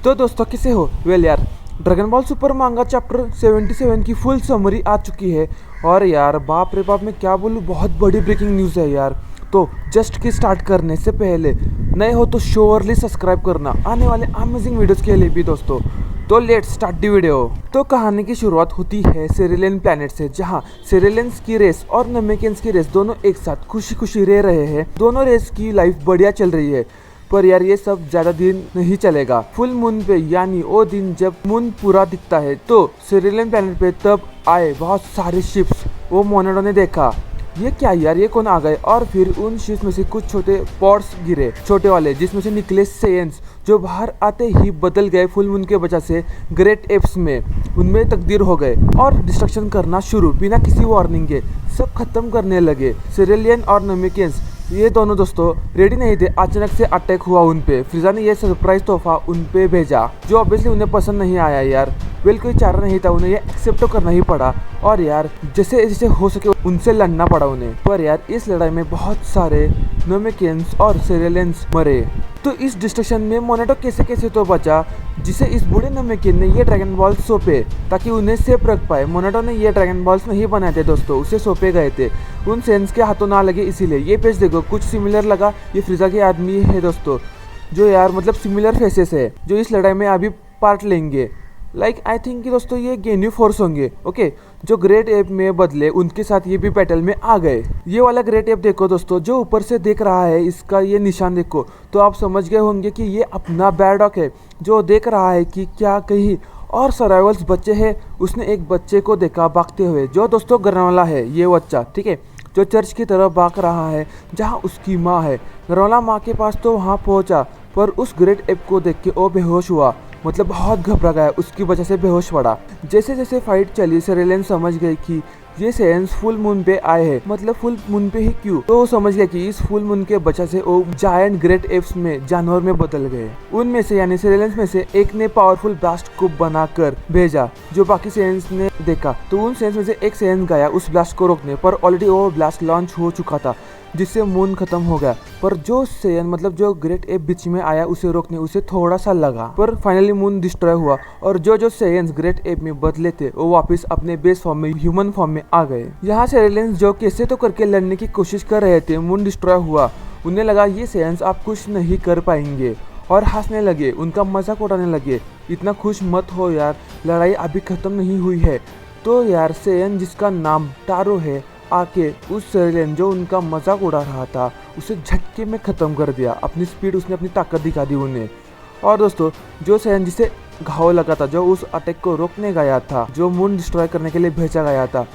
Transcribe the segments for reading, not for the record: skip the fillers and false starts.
तो दोस्तों कैसे हो? वेल यार, ड्रैगन बॉल सुपर मांगा चैप्टर 77 की फुल समरी आ चुकी है। और यार बाप रे बाप, मैं क्या बोलूँ, बहुत बड़ी ब्रेकिंग न्यूज़ है यार। तो जस्ट की स्टार्ट करने से पहले नए हो तो श्योरली सब्सक्राइब करना आने वाले अमेजिंग वीडियोस के लिए भी दोस्तों। तो लेट्स स्टार्ट दी वीडियो। तो कहानी की शुरुआत होती है सेरेलियन प्लैनेट से, जहां सेरेलियंस की रेस और नमेकियंस की रेस दोनों एक साथ खुशी खुशी रह रहे हैं। दोनों रेस की लाइफ बढ़िया चल रही है। पर यार ये सब ज्यादा दिन नहीं चलेगा। फुल मून पे यानी वो दिन जब मून पूरा दिखता है तो सेरेलियन प्लैनेट पे तब आए बहुत सारे शिप्स। वो मोनाडो ने देखा, ये क्या यार, ये कौन आ गए। और फिर उन शिप्स में से कुछ छोटे पॉट्स गिरे, छोटे वाले, जिसमें से निकले सेयंस जो बाहर आते ही बदल गए फुल मून के वजह से ग्रेट एप्स में। उनमें तब्दील हो गए और डिस्ट्रक्शन करना शुरू बिना किसी वार्निंग के सब खत्म करने लगे। सेरेलियन और नमेकियंस ये दोनों दोस्तों रेडी नहीं थे। अचानक से अटैक हुआ उन पे। फ्रीजा ने ये सरप्राइज तोहफा उन पे भेजा जो ऑब्वियसली उन्हें पसंद नहीं आया यार। वेल कोई चारा नहीं था, उन्हें ये एक्सेप्ट तो करना ही पड़ा। और यार जैसे जैसे हो सके उनसे लड़ना पड़ा उन्हें। पर यार इस लड़ाई में बहुत सारे नोमेकियंस और सेरेलियंस मरे। तो इस डिस्ट्रक्शन में मोनाडो कैसे कैसे तो बचा, जिसे इस बूढ़े नमेकियन ने ये ड्रैगन बॉल सौंपे ताकि उन्हें सेफ रख पाए। मोनाडो ने ये ड्रैगन बॉल्स नहीं बनाए थे दोस्तों, उसे सौंपे गए थे। उन सेंस के हाथों ना लगे इसीलिए। ये पेज देखो, कुछ सिमिलर लगा। ये फ्रीजा के आदमी है दोस्तों, जो यार मतलब सिमिलर फेसेस है, जो इस लड़ाई में अभी पार्ट लेंगे। लाइक आई थिंक कि दोस्तों ये गेन्यू फोर्स होंगे। ओके, जो ग्रेट एप में बदले उनके साथ ये भी बैटल में आ गए। ये वाला ग्रेट एप देखो दोस्तों, जो ऊपर से देख रहा है, इसका ये निशान देखो तो आप समझ गए होंगे कि ये अपना बैरडॉक है, जो देख रहा है कि क्या कहीं और सर्वाइवल्स बच्चे हैं। उसने एक बच्चे को देखा भागते हुए, जो दोस्तों ग्रेनोला है ये बच्चा, ठीक है, जो चर्च की तरफ भाग रहा है जहाँ उसकी माँ है। ग्रेनोला माँ के पास तो वहाँ पहुँचा, पर उस ग्रेट एप को देख के वो बेहोश हुआ, मतलब बहुत घबरा गया, उसकी वजह से बेहोश पड़ा। जैसे जैसे फाइट चली सेरेलियन समझ गए कि ये सेयंस फुल मून पे आए हैं, मतलब फुल मून पे ही क्यों। तो वो समझ गया कि इस फुल मून के वजह से वो जायंट ग्रेट एप्स में जानवर में बदल गए। उनमें से यानी सेरेलियंस में से एक ने पावरफुल ब्लास्ट को बनाकर भेजा, जो बाकी सेयंस ने देखा। तो उन सेयंस में से एक सेयंस गया उस ब्लास्ट को रोकने, पर ऑलरेडी वो ब्लास्ट लॉन्च हो चुका था, जिससे मून खत्म हो गया। पर जो सेयन मतलब जो ग्रेट एप बीच में आया उसे रोकने उसे थोड़ा सा लगा, पर फाइनली मून डिस्ट्रॉय हुआ। और जो जो सेयंस ग्रेट एप में बदले थे वो वापस अपने बेस फॉर्म में, ह्यूमन फॉर्म में आ गए। यहाँ सेरेलियंस जो कैसे तो करके लड़ने की कोशिश कर रहे थे, मून डिस्ट्रॉय हुआ, उन्हें लगा ये सेयंस आप कुछ नहीं कर पाएंगे और हंसने लगे, उनका मजाक उड़ाने लगे। इतना खुश मत हो यार, लड़ाई अभी खत्म नहीं हुई है। तो यार सेयन जिसका नाम टारो है आके उस सेरेलियन जो उनका मजाक उड़ा रहा था उसे झटके में ख़त्म कर दिया। अपनी स्पीड, उसने अपनी ताकत दिखा दी उन्हें। और दोस्तों जो सेरेलियन जिसे घाव लगा था, जो उस अटैक को रोकने गया था, जो मून डिस्ट्रॉय करने के लिए भेजा गया था,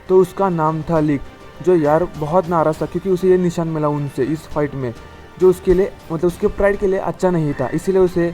तो उसका नाम था लीक, जो यार बहुत नाराज़ था क्योंकि उसे ये निशान मिला उनसे इस फाइट में, जो उसके लिए मतलब उसके प्राइड के लिए अच्छा नहीं था, इसीलिए उसे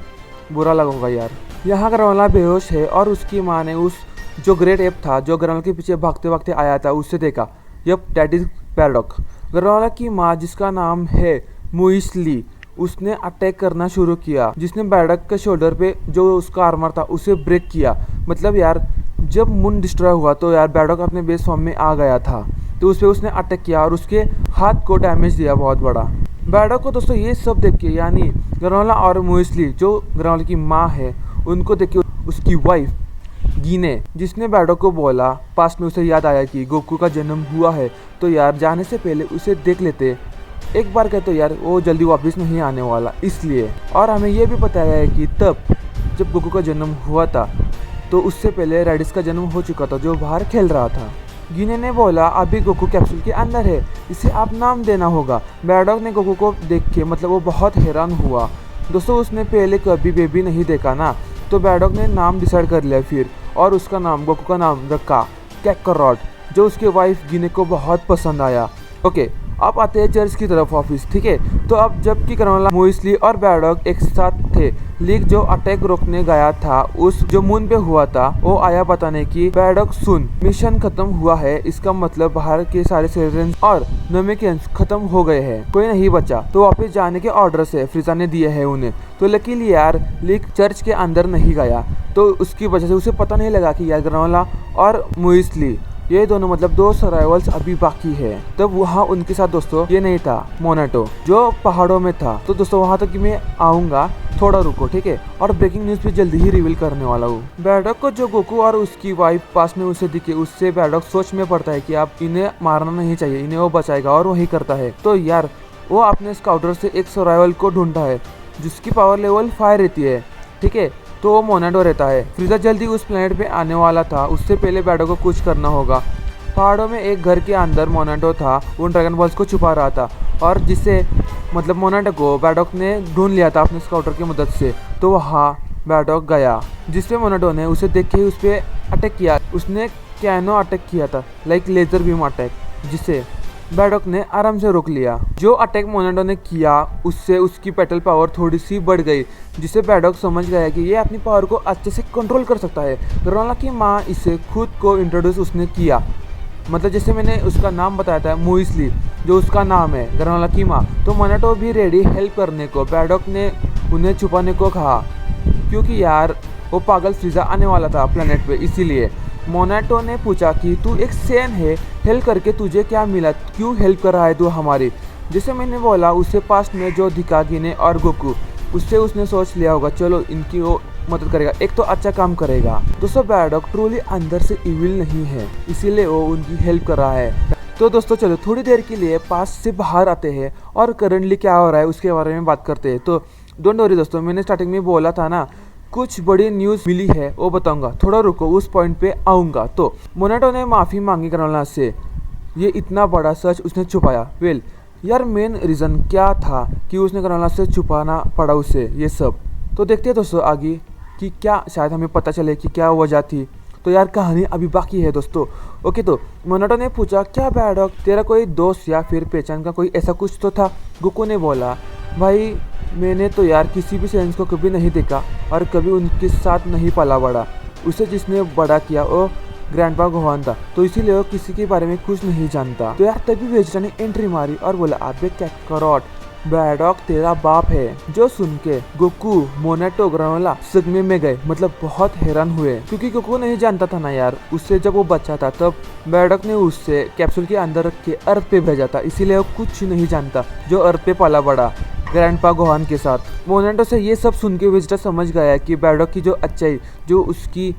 बुरा लगा होगा यार। यहाँ ग्रेनोला बेहोश है और उसकी माँ ने उस जो ग्रेट एप था, जो ग्रेनोला के पीछे भागते भागते आया था, उससे देखा। Yup, that is Bardock. Granola की माँ जिसका नाम है मुइसली, उसने अटैक करना शुरू किया, जिसने बैरडॉक के शोल्डर पे जो उसका आर्मर था उसे ब्रेक किया। मतलब यार जब मून डिस्ट्रॉय हुआ तो यार बैरडॉक अपने बेस फॉर्म में आ गया था, तो उस पर उसने अटैक किया और उसके हाथ को डैमेज दिया बहुत बड़ा। बैरडॉक को दोस्तों ये सब देख के, यानी ग्रेनोला और मुइसली जो ग्रेनोला की माँ है, उनको देख के उसकी वाइफ गिने, जिसने बैरडॉक को बोला, पास में उसे याद आया कि गोकू का जन्म हुआ है, तो यार जाने से पहले उसे देख लेते एक बार। कहते यार वो जल्दी वापस नहीं आने वाला इसलिए। और हमें यह भी बताया है कि तब जब गोकू का जन्म हुआ था तो उससे पहले रेडिस का जन्म हो चुका था, जो बाहर खेल रहा था। गिने ने बोला अभी गोकू कैप्सूल के अंदर है, इसे आप नाम देना होगा। बैरडॉक ने गोकू को देख के मतलब वो बहुत हैरान हुआ दोस्तों, उसने पहले कभी बेबी नहीं देखा ना, तो बैरडॉक ने नाम डिसाइड कर लिया फिर, और उसका नाम गोकू का नाम रखा कैकरॉट, जो उसके वाइफ गिने को बहुत पसंद आया। ओके, अब आते हैं चर्च की तरफ ऑफिस, ठीक है। तो अब जबकि ग्रेनोला, मुइसली और बैरडॉक एक साथ थे, लीक जो अटैक रोकने गया था उस जो मून पे हुआ था, वो आया बताने की बैरडॉक सुन, मिशन खत्म हुआ है, इसका मतलब बाहर के सारे सेरेलियंस और नमेकियंस खत्म हो गए हैं, कोई नहीं बचा, तो वापस जाने के ऑर्डर्स है फ्रीजा ने दिए हैं उन्हें। तो लकीली यार लीक चर्च के अंदर नहीं गया, तो उसकी वजह से उसे पता नहीं लगा कि यार ग्रेनोला और मुइसली ये दोनों मतलब 2 सर्वाइवल्स अभी बाकी है। तब वहाँ उनके साथ दोस्तों ये नहीं था मोनाटो जो पहाड़ों में था। तो दोस्तों वहाँ तक मैं आऊंगा, थोड़ा रुको ठीक है। और ब्रेकिंग न्यूज भी जल्दी ही रिवील करने वाला हूँ। बैडॉक को जो गोकू और उसकी वाइफ पास में उसे दिखे, उससे बैडॉक सोच में पड़ता है कि आप इन्हें मारना नहीं चाहिए, इन्हें वो बचाएगा और वही करता है। तो यार वो अपने स्काउटर से एक सर्वाइवल को ढूंढता है जिसकी पावर लेवल 5 रहती है, ठीक है। तो वो मोनाटो रहता है। फ्रीजा जल्दी उस प्लेनेट पे आने वाला था, उससे पहले बैडॉक को कुछ करना होगा। पहाड़ों में एक घर के अंदर मोनाटो था, वो ड्रैगन बॉल्स को छुपा रहा था और जिससे मतलब मोनाटो को बैडॉक ने ढूंढ लिया था अपने स्काउटर की मदद से। तो वहाँ बैडॉक गया जिसपे मोनाटो ने उसे देख के उस पर अटैक किया। उसने कैनो अटैक किया था, लाइक लेजर बीम अटैक, जिसे बैडॉक ने आराम से रोक लिया। जो अटैक मोनाटो ने किया उससे उसकी पेटल पावर थोड़ी सी बढ़ गई, जिससे बैडॉक समझ गया कि ये अपनी पावर को अच्छे से कंट्रोल कर सकता है। ग्रानोला की माँ इसे खुद को इंट्रोड्यूस उसने किया, मतलब जैसे मैंने उसका नाम बताया था मुइस्ली, जो उसका नाम है ग्रानोला की माँ। तो मोनाटो भी रेडी हेल्प करने को। बैडॉक ने उन्हें छुपाने को कहा क्योंकि यार वो पागल फ्रीजा आने वाला था प्लेनेट पे, इसीलिए। मोनाटो ने पूछा कि तू एक सैन है, हेल्प करके तुझे क्या मिला, क्यों हेल्प कर रहा है तू हमारी। जैसे मैंने बोला उससे पास्ट में जो हिकागिने और गोकू, उससे उसने सोच लिया होगा चलो इनकी वो मदद करेगा, एक तो अच्छा काम करेगा। दोस्तों बैडॉक ट्रूली अंदर से इविल नहीं है, इसीलिए वो उनकी हेल्प कर रहा है। तो दोस्तों चलो थोड़ी देर के लिए पास्ट से बाहर आते हैं और करंटली क्या हो रहा है उसके बारे में बात करते हैं। तो डोंट वरी दोस्तों, मैंने स्टार्टिंग में बोला था ना कुछ बड़ी न्यूज़ मिली है, वो बताऊंगा, थोड़ा रुको उस पॉइंट पे आऊँगा। तो मोनाटो ने माफ़ी मांगी ग्रानोला से, ये इतना बड़ा सच उसने छुपाया। वेल यार मेन रीज़न क्या था कि उसने ग्रानोला से छुपाना पड़ा उसे ये सब, तो देखते हैं दोस्तों आगे कि क्या शायद हमें पता चले कि क्या वजह थी। तो यार कहानी अभी बाकी है दोस्तों। ओके, तो मोनाटो ने पूछा क्या बैडॉक तेरा कोई दोस्त या फिर पहचान का कोई ऐसा कुछ तो था। गोकू ने बोला भाई मैंने तो यार किसी भी सेंस को कभी नहीं देखा और कभी उनके साथ नहीं पला बड़ा। उसे जिसने बड़ा किया वो ग्रैंडपा गोहान था, तो इसीलिए वो किसी के बारे में कुछ नहीं जानता। तो यार तभी वेजिटा ने एंट्री मारी और बोला अबे कैकरोट, बैडॉक तेरा बाप है। जो सुन के गोकू, मोनाटो, ग्रानोला सदमे में गए, मतलब बहुत हैरान हुए क्योंकि गोकू नहीं जानता था ना यार उससे, जब वो बच्चा था तब बैडॉक ने उससे कैप्सूल के अंदर रख के अर्थ पे भेजा था, इसीलिए वो कुछ नहीं जानता जो अर्थ पे पाला बड़ा ग्रैंडपा गोहान के साथ। मोनाटो से ये सब सुन के वेजिटा समझ गया कि बैडॉक की जो अच्छाई, जो उसकी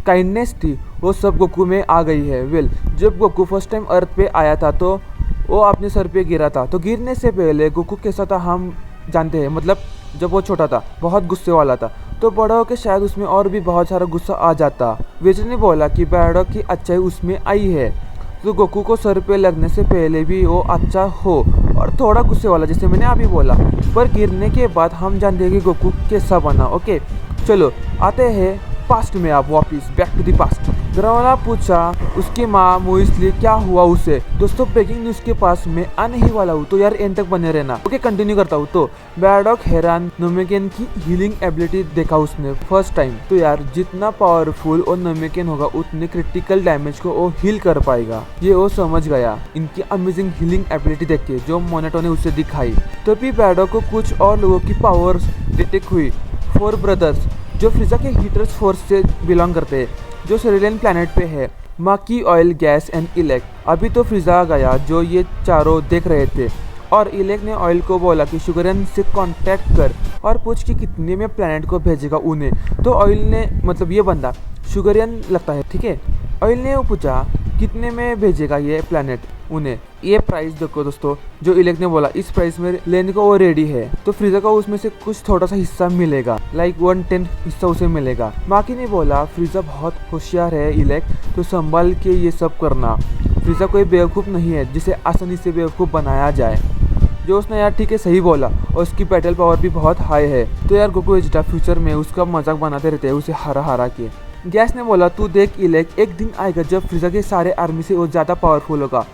काइंडनेस थी, वो सब गोकू में आ गई है। वेल जब गोकू फर्स्ट टाइम अर्थ पे आया था तो वो अपने सर पे गिरा था। तो गिरने से पहले गोकू कैसा था हम जानते हैं, मतलब जब वो छोटा था बहुत गुस्से वाला था, तो बड़ा होकर शायद उसमें और भी बहुत सारा गुस्सा आ जाता। वेजिटा ने बोला कि बैडॉक की अच्छाई उसमें आई है, तो गोकू को सर पे लगने से पहले भी वो अच्छा हो और थोड़ा गुस्से वाला, जैसे मैंने अभी बोला। पर गिरने के बाद हम जानते हैं कि गोकू कैसा बना। ओके चलो आते हैं पास्ट में, आप वापिस back to the past. Granola पूछा उसकी माँ मुइस्ली क्या हुआ उसे। दोस्तों ब्रेकिंग न्यूज़ के पास मैं आने ही वाला हूँ, तो यार एंड तक बने रहना। ओके कंटिन्यू करता हूँ। तो बैडॉक हैरान नोमेकेन की हीलिंग एबिलिटी देखा उसने फर्स्ट टाइम। तो यार जितना पावरफुल और नोमेकेन होगा उतने क्रिटिकल डैमेज को वो हील कर पाएगा, ये वो समझ गया इनकी अमेजिंग हीलिंग एबिलिटी देख के जो मोनाटो ने उसे दिखाई। तभी बैडॉक को कुछ और लोगों की पावर्स डिटेक्ट हुई। 4 ब्रदर्स जो फ्रीजा के हीटर्स फोर्स से बिलोंग करते हैं, जो सेरेलियन प्लैनेट पे है, माकी, ऑयल, गैस एंड इलेक। अभी तो फ्रीजा गया जो ये चारों देख रहे थे और इलेक ने ऑयल को बोला कि शुगरियन से कांटेक्ट कर और पूछ कि कितने में प्लैनेट को भेजेगा उन्हें। तो ऑयल ने, मतलब ये बंदा शुगरियन लगता है, ठीक है। ऑयल ने वो पूछा कितने में भेजेगा ये प्लैनेट उन्हें। ये प्राइस देखो दोस्तों, जो इलेक ने बोला इस प्राइस में लेने को वो रेडी है। तो फ्रीजा को उसमें से कुछ थोड़ा सा हिस्सा मिलेगा, लाइक 1/10 हिस्सा उसे मिलेगा। माकी ने बोला फ्रीजा बहुत होशियार है इलेक, तो संभाल के ये सब करना। फ्रीजा कोई बेवकूफ़ नहीं है जिसे आसानी से बेवकूफ़ बनाया जाए। जो उसने यार ठीक है सही बोला, और उसकी बैटल पावर भी बहुत हाई है। तो यार गोकू वेजिटा फ्यूचर में उसका मजाक बनाते रहते हैं उसे हरा हरा के। गैस ने बोला तू देख इलेक, एक दिन आएगा जब फ्रीजा के सारे आर्मी से वो ज़्यादा पावरफुल होगा,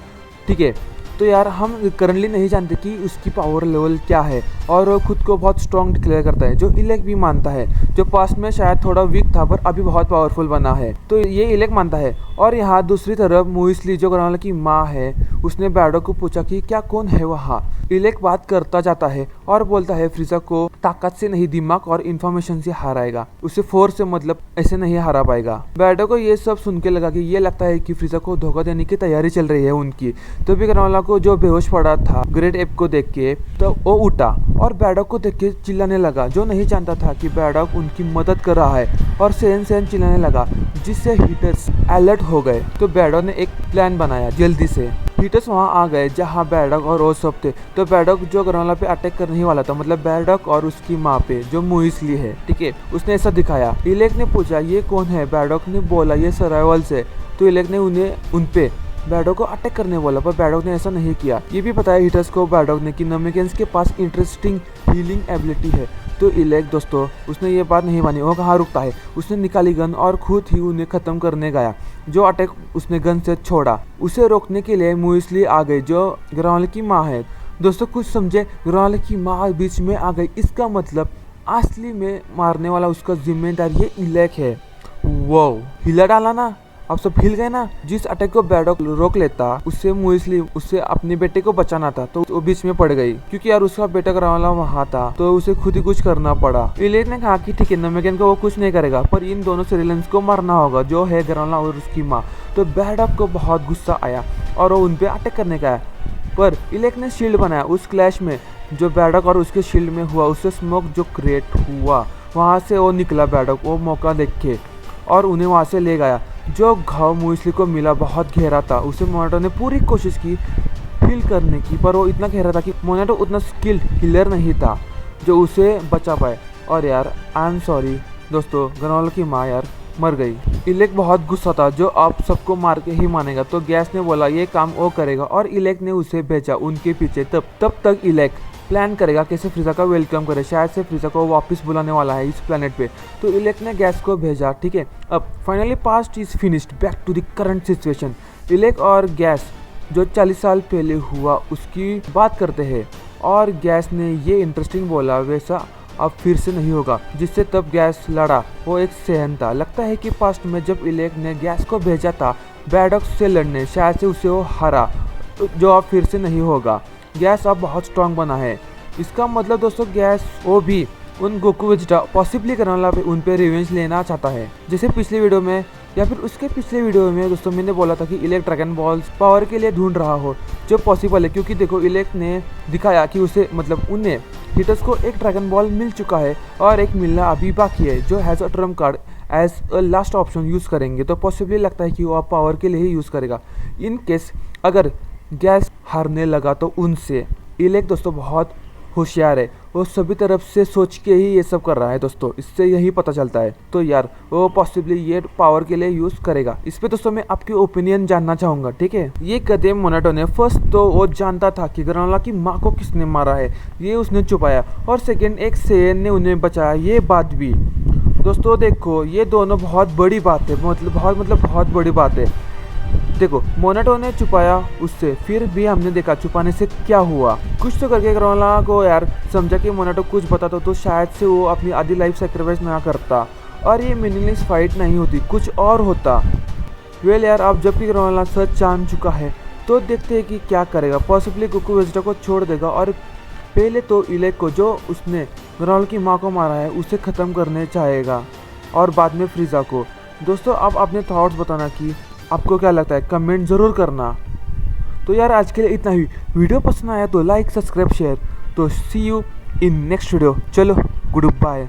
ठीक है। तो यार हम करंटली नहीं जानते कि उसकी पावर लेवल क्या है और वो खुद को बहुत स्ट्रॉन्ग डिक्लेयर करता है, जो इलेक भी मानता है, जो पास्ट में शायद थोड़ा वीक था पर अभी बहुत पावरफुल बना है। तो ये इलेक मानता है। और यहाँ दूसरी तरफ मुइस्ली जो ग्रानोला की माँ है, उसने बैडॉक को पूछा कि क्या कौन है वहाँ। इलेक बात करता जाता है और बोलता है फ्रीजा को ताकत से नहीं दिमाग और इन्फॉर्मेशन से हराएगा, उसे फोर्स से मतलब ऐसे नहीं हरा पाएगा। बैडो को ये सब सुन के लगा कि ये लगता है कि फ्रीजा को धोखा देने की तैयारी चल रही है उनकी। तो भी ग्रानोला को जो बेहोश पड़ा था ग्रेट एप को देख के तो वो उठा और बैडॉक को देख के चिल्लाने लगा, जो नहीं जानता था कि बैडॉक उनकी मदद कर रहा है। और सेन सेन चिल्लाने लगा जिससे हीटर्स अलर्ट हो गए। तो बैडॉक ने एक प्लान बनाया जल्दी से। हीटर्स वहां आ गए जहां बैडॉक और वो सब थे। तो बैडॉक जो ग्रानोला पे अटैक करने ही वाला था, मतलब बैडॉक और उसकी माँ पे जो मुइसली है, ठीक है, उसने ऐसा दिखाया। इलेक ने पूछा ये कौन है? बैडॉक ने बोला ये सर्वाइवल से। तो इलेक ने उनपे बैडॉक को अटैक करने बोला, पर बैडॉक ने ऐसा नहीं किया। ये भी बताया हीटर्स को बैडॉक ने कि नमेकेंस के पास इंटरेस्टिंग हीलिंग एबिलिटी है। तो इलेक दोस्तों उसने ये बात नहीं मानी, वो कहाँ रुकता है। उसने निकाली गन और खुद ही उन्हें खत्म करने गया। जो अटैक उसने गन से छोड़ा उसे रोकने के लिए मुइसली आ गई जो ग्रानोला की माँ है। दोस्तों कुछ समझे, ग्रानोला की माँ बीच में आ गई, इसका मतलब असली में मारने वाला उसका जिम्मेदार ये इलेक है। वो हिला डाला ना, अब सब हिल गए ना। जिस अटैक को बैडॉक रोक लेता उससे मुइसली उससे अपने बेटे को बचाना था, तो वो बीच में पड़ गई क्योंकि यार उसका बेटा ग्रानोला वहाँ था, तो उसे खुद ही कुछ करना पड़ा। इलेक ने कहा कि ठीक है नमेकेन को वो कुछ नहीं करेगा, पर इन दोनों सिरिलियंस को मारना होगा जो है ग्रानोला और उसकी माँ। तो बैडॉक को बहुत गुस्सा आया और वो उन पे अटैक करने का है, पर इलेक ने शील्ड बनाया। उस क्लैश में जो बैडॉक और उसके शील्ड में हुआ उससे स्मोक जो क्रिएट हुआ वहाँ से वो निकला बैडॉक, वो मौका देख के और उन्हें वहाँ से ले गया। जो घाव मुइसली को मिला बहुत गहरा था, उसे मोनाटो ने पूरी कोशिश की हील करने की, पर वो इतना गहरा था कि मोनाटो उतना स्किल्ड हीलर नहीं था जो उसे बचा पाए। और यार आई एम सॉरी दोस्तों, ग्रानोला की माँ यार मर गई। इलेक बहुत गुस्सा था जो आप सबको मार के ही मानेगा। तो गैस ने बोला ये काम वो करेगा और इलेक ने उसे भेजा उनके पीछे। तब तक इलेक प्लान करेगा कैसे फ्रीजा का वेलकम करे, शायद से फ्रीजा को वापस बुलाने वाला है इस प्लेनेट पे। तो इलेक ने गैस को भेजा, ठीक है। अब finally past is finished, back to the current situation. इलेक और गैस जो 40 साल पहले हुआ उसकी बात करते हैं और गैस ने ये इंटरेस्टिंग बोला वैसा अब फिर से नहीं होगा, जिससे तब गैस लड़ा वो एक सहन था। लगता है कि पास्ट में जब इलेक ने गैस को भेजा था बैडॉक से लड़ने, शायद से उसे वो हरा, जो अब फिर से नहीं होगा। गैस अब बहुत स्ट्रांग बना है। इसका मतलब दोस्तों गैस वो भी उन गोकू वेजिटा पॉसिबली ग्रानोला पे उन पे रिवेंज लेना चाहता है। जैसे पिछले वीडियो में या फिर उसके पिछले वीडियो में दोस्तों मैंने बोला था कि इलेक ड्रैगन बॉल्स पावर के लिए ढूंढ रहा हो, जो पॉसिबल है क्योंकि देखो इलेक ने दिखाया कि उसे मतलब उन्हें हीटर्स को एक ड्रैगन बॉल मिल चुका है और एक मिलना अभी बाकी है जो has a trump card as a last option use करेंगे। तो पॉसिबली लगता है कि वो आप पावर के लिए ही यूज़ करेगा। इन केस अगर गैस हारने लगा तो उनसे इलेक दोस्तों बहुत होशियार है, वो सभी तरफ से सोच के ही ये सब कर रहा है दोस्तों, इससे यही पता चलता है। तो यार वो पॉसिबली ये पावर के लिए यूज़ करेगा। इस पे दोस्तों मैं आपकी ओपिनियन जानना चाहूँगा, ठीक है। ये कदम मोनाटो ने फर्स्ट तो वो जानता था कि ग्रानोला की माँ को किसने मारा है, ये उसने छुपाया, और सेकेंड एक सेन ने उन्हें बचाया, ये बात भी। दोस्तों देखो ये दोनों बहुत बड़ी बात है, बहुत बड़ी बात है। देखो मोनाटो ने छुपाया उससे, फिर भी हमने देखा छुपाने से क्या हुआ। कुछ तो करके ग्रानोला को यार समझा कि मोनाटो कुछ बताता तो शायद से वो अपनी आधी लाइफ सेक्रीफाइस ना करता और ये मीनिंगलेस फाइट नहीं होती, कुछ और होता। वेल यार अब जबकि ग्रानोला सच जान चुका है तो देखते हैं कि क्या करेगा। पॉसिबली गोकू वेजिटा को छोड़ देगा और पहले तो इलेक को जो उसने ग्रानोला की माँ को मारा है उसे ख़त्म करने चाहेगा और बाद में फ्रीजा को। दोस्तों आप अपने थॉट्स बताना कि आपको क्या लगता है, कमेंट ज़रूर करना। तो यार आज के लिए इतना ही। वीडियो पसंद आया तो लाइक सब्सक्राइब शेयर। तो सी यू इन नेक्स्ट वीडियो। चलो गुड बाय।